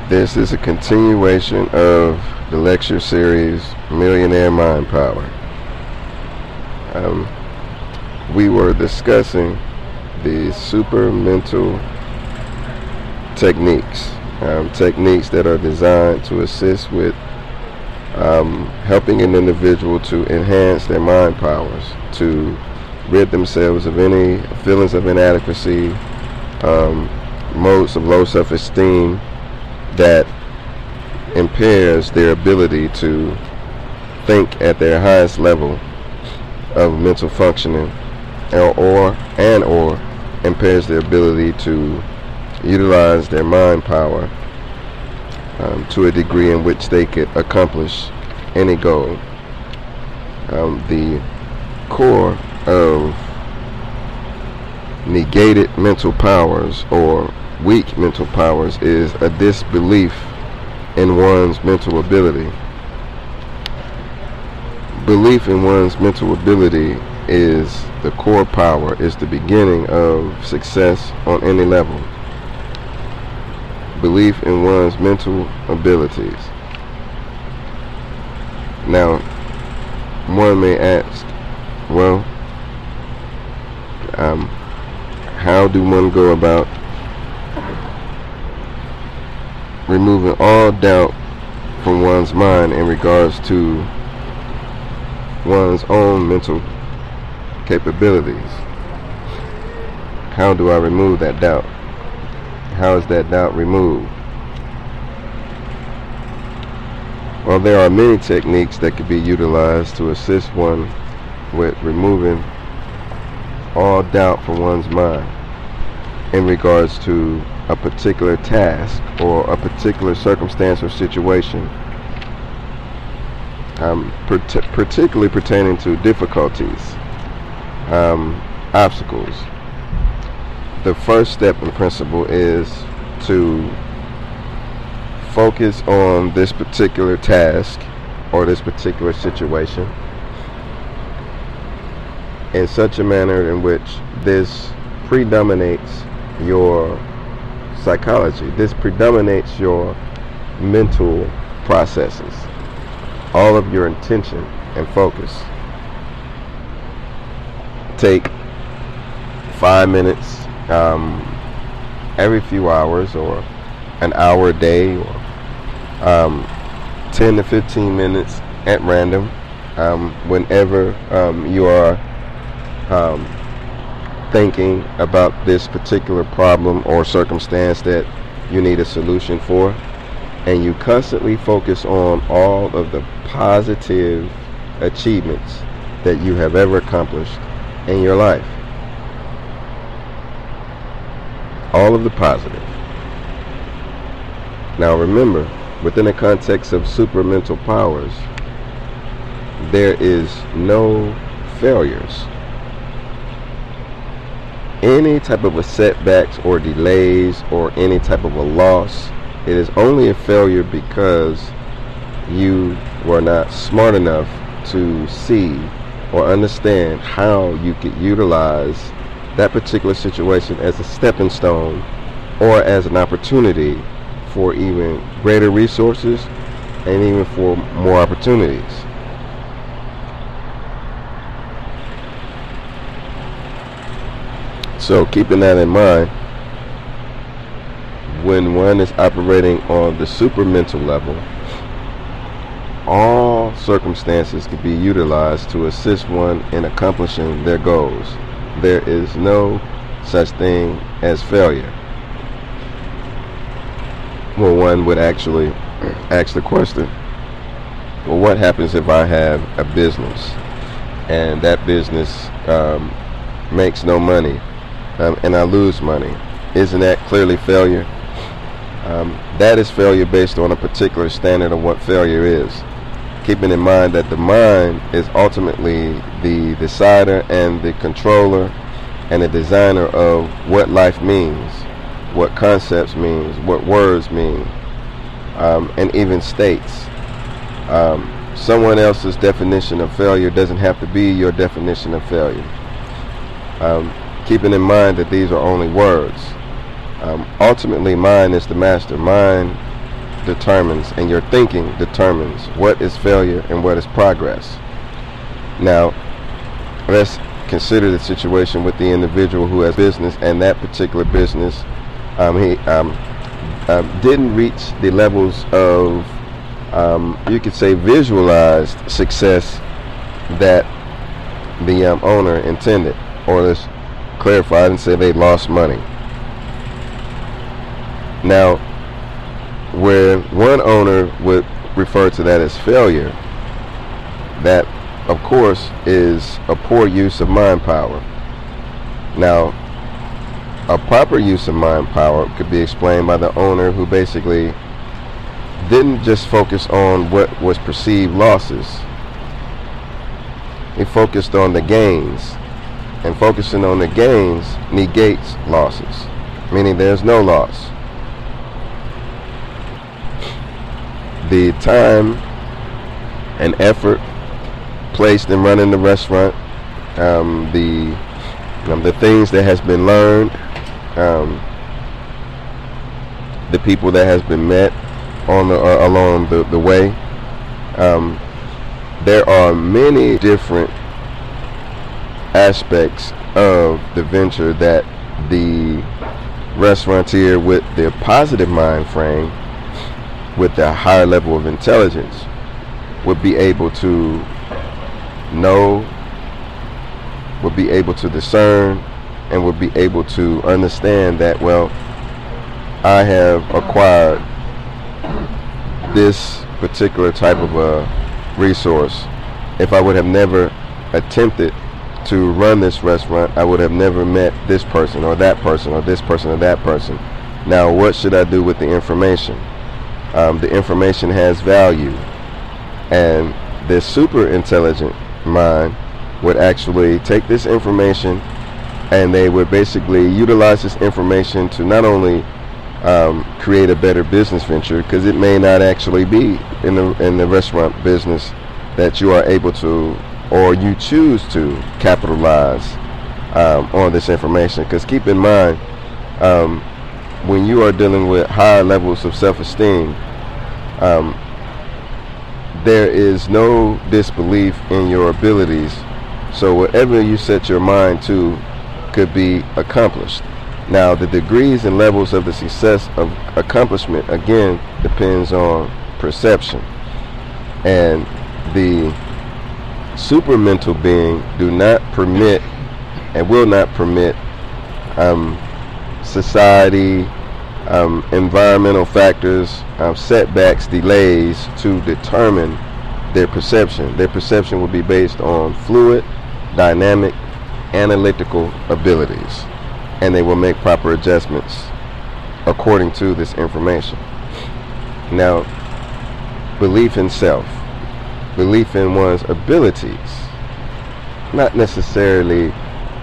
This is a continuation of the lecture series Millionaire Mind Power. We were discussing the super mental techniques, techniques that are designed to assist with helping an individual to enhance their mind powers, to rid themselves of any feelings of inadequacy, modes of low self-esteem that impairs their ability to think at their highest level of mental functioning, or impairs their ability to utilize their mind power to a degree in which they could accomplish any goal. The core of negated mental powers or weak mental powers is a disbelief in one's mental ability. Belief in one's mental ability is the core power, is the beginning of success on any level. Belief in one's mental abilities. Now, one may ask, well, how do one go about removing all doubt from one's mind in regards to one's own mental capabilities? How do I remove that doubt? How is that doubt removed? Well, there are many techniques that could be utilized to assist one with removing all doubt from one's mind in regards to a particular task or a particular circumstance or situation, particularly pertaining to difficulties, obstacles. The first step and principle is to focus on this particular task or this particular situation in such a manner in which this predominates your psychology, this predominates your mental processes, all of your intention and focus. Take 5 minutes every few hours, or an hour a day, or 10 to 15 minutes at random, whenever you are thinking about this particular problem or circumstance that you need a solution for, and you constantly focus on all of the positive achievements that you have ever accomplished in your life. All of the positive. Now remember, within the context of super mental powers, there is no failures. Any type of a setbacks or delays or any type of a loss, it is only a failure because you were not smart enough to see or understand how you could utilize that particular situation as a stepping stone or as an opportunity for even greater resources and even for more opportunities. So keeping that in mind, when one is operating on the super mental level, all circumstances can be utilized to assist one in accomplishing their goals. There is no such thing as failure. Well, one would actually ask the question, well, what happens if I have a business and that business makes no money and I lose money? Isn't that clearly failure? That is failure based on a particular standard of what failure is. Keeping in mind that the mind is ultimately the decider and the controller and the designer of what life means, what concepts means, what words mean, and even states. Someone else's definition of failure doesn't have to be your definition of failure. Keeping in mind that these are only words. Ultimately, mind is the master. Mind determines, and your thinking determines what is failure and what is progress. Now, let's consider the situation with the individual who has business, and that particular business, he didn't reach the levels of, you could say, visualized success that the owner intended. Or let's clarify and say they lost money. Now, where one owner would refer to that as failure, that of course is a poor use of mind power. Now, a proper use of mind power could be explained by the owner who basically didn't just focus on what was perceived losses. He focused on the gains, and focusing on the gains negates losses, meaning there's no loss. The time and effort placed in running the restaurant, the things that has been learned, the people that has been met on along the way. There are many different aspects of the venture that the restaurateur with the positive mind frame, with the higher level of intelligence, would be able to know, would be able to discern, and would be able to understand that, well, I have acquired this particular type of a resource. If I would have never attempted to run this restaurant, I would have never met this person or that person or this person or that person. Now, what should I do with the information? The information has value, and the super intelligent mind would actually take this information, and they would basically utilize this information to not only create a better business venture, because it may not actually be in the restaurant business that you are able to, or you choose to capitalize on this information. Because keep in mind, when you are dealing with higher levels of self-esteem, there is no disbelief in your abilities. So whatever you set your mind to could be accomplished. Now, the degrees and levels of the success of accomplishment, again, depends on perception. And the supermental being do not permit and will not permit society, environmental factors, setbacks, delays to determine their perception. Their perception will be based on fluid, dynamic, analytical abilities, and they will make proper adjustments according to this information. Now, belief in self, belief in one's abilities, not necessarily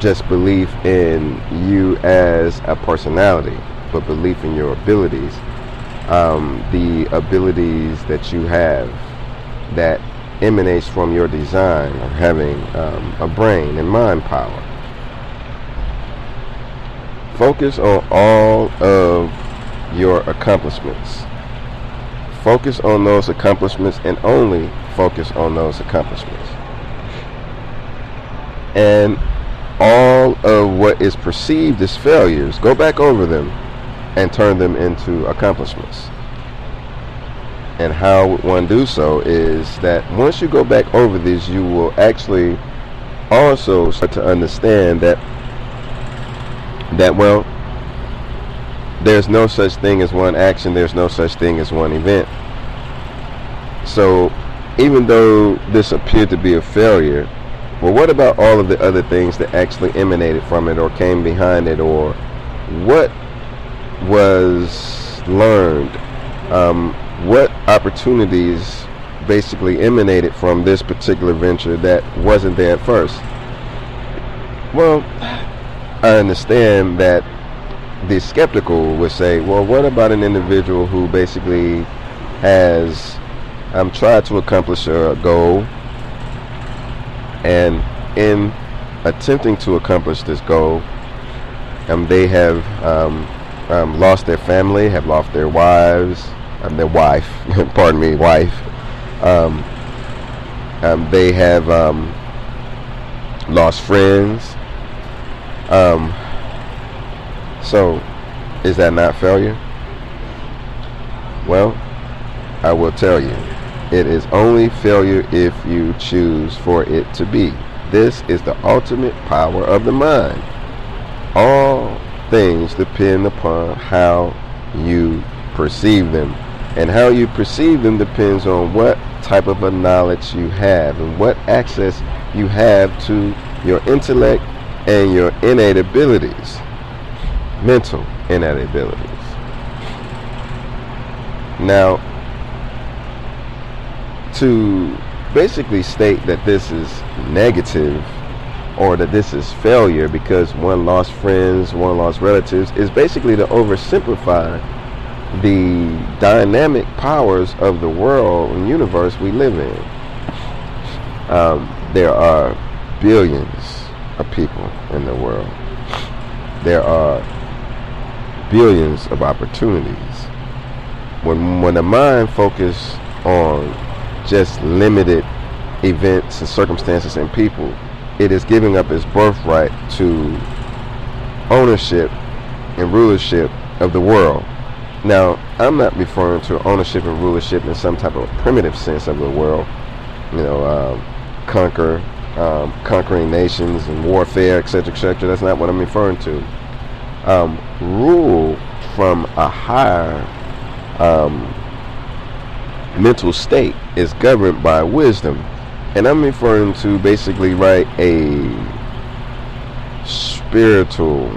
just belief in you as a personality, but belief in your abilities, the abilities that you have that emanates from your design of having a brain and mind power. Focus on all of your accomplishments. Focus on those accomplishments and only focus on those accomplishments. And all of what is perceived as failures, go back over them and turn them into accomplishments. And how would one do so is that once you go back over these, you will actually also start to understand that well, there's no such thing as one action, there's no such thing as one event. So even though this appeared to be a failure, well, what about all of the other things that actually emanated from it or came behind it, or what was learned? What opportunities basically emanated from this particular venture that wasn't there at first? Well, I understand that the skeptical would say, well, what about an individual who basically has tried to accomplish a goal, and in attempting to accomplish this goal, they have lost their family, have lost their wives, their wife, pardon me, wife. They have lost friends. So, is that not failure? Well, I will tell you, it is only failure if you choose for it to be. This is the ultimate power of the mind. All things depend upon how you perceive them. And how you perceive them depends on what type of a knowledge you have and what access you have to your intellect and your innate abilities, mental innate abilities. Now, to basically state that this is negative or that this is failure because one lost friends, one lost relatives, is basically to oversimplify the dynamic powers of the world and universe we live in. There are billions of people in the world. There are billions of opportunities. When the mind focuses on just limited events and circumstances and people, it is giving up its birthright to ownership and rulership of the world. Now, I'm not referring to ownership and rulership in some type of primitive sense of the world, conquering nations and warfare, etc., etc. That's not what I'm referring to. Rule from a higher mental state is governed by wisdom, and I'm referring to basically a spiritual,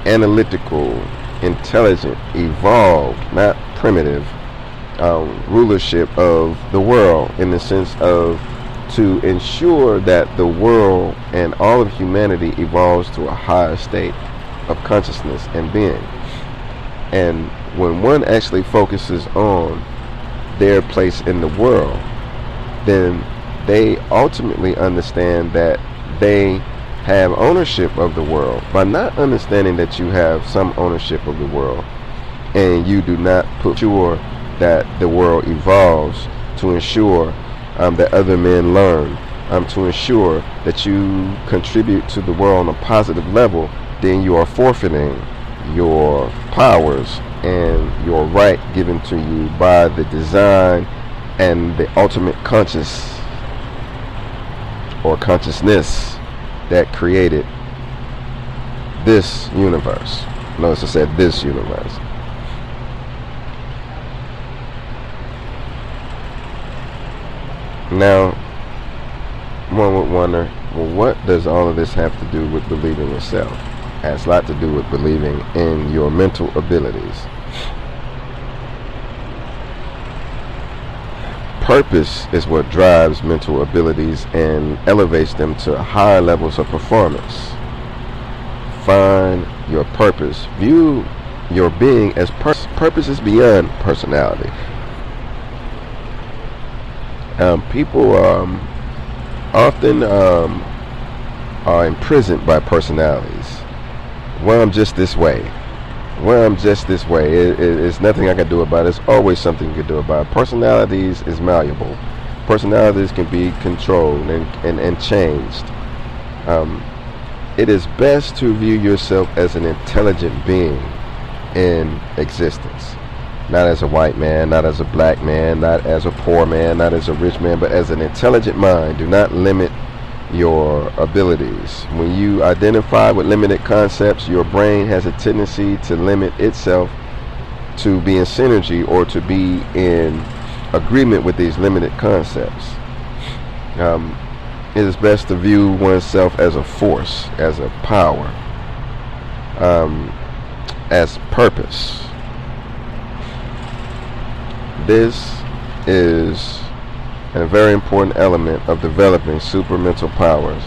analytical, intelligent, evolved, not primitive, rulership of the world, in the sense of to ensure that the world and all of humanity evolves to a higher state of consciousness and being. And when one actually focuses on their place in the world, then they ultimately understand that they have ownership of the world. By not understanding that you have some ownership of the world, and you do not put sure that the world evolves to ensure that other men learn, to ensure that you contribute to the world on a positive level, then you are forfeiting your powers and your right given to you by the design and the ultimate consciousness that created this universe. Notice I said this universe. Now, one would wonder, well, what does all of this have to do with believing yourself? It has a lot to do with believing in your mental abilities. Purpose is what drives mental abilities and elevates them to higher levels of performance. Find your purpose. View your being as purpose is beyond personality. People often are imprisoned by personalities. Well, I'm just this way. Well, I'm just this way. It's nothing I can do about it. It's always something you can do about it. Personalities is malleable. Personalities can be controlled and changed. It is best to view yourself as an intelligent being in existence. Not as a white man, not as a black man, not as a poor man, not as a rich man, but as an intelligent mind. Do not limit your abilities. When you identify with limited concepts, your brain has a tendency to limit itself to be in synergy or to be in agreement with these limited concepts. It is best to view oneself as a force, as a power, as purpose. This is a very important element of developing super mental powers.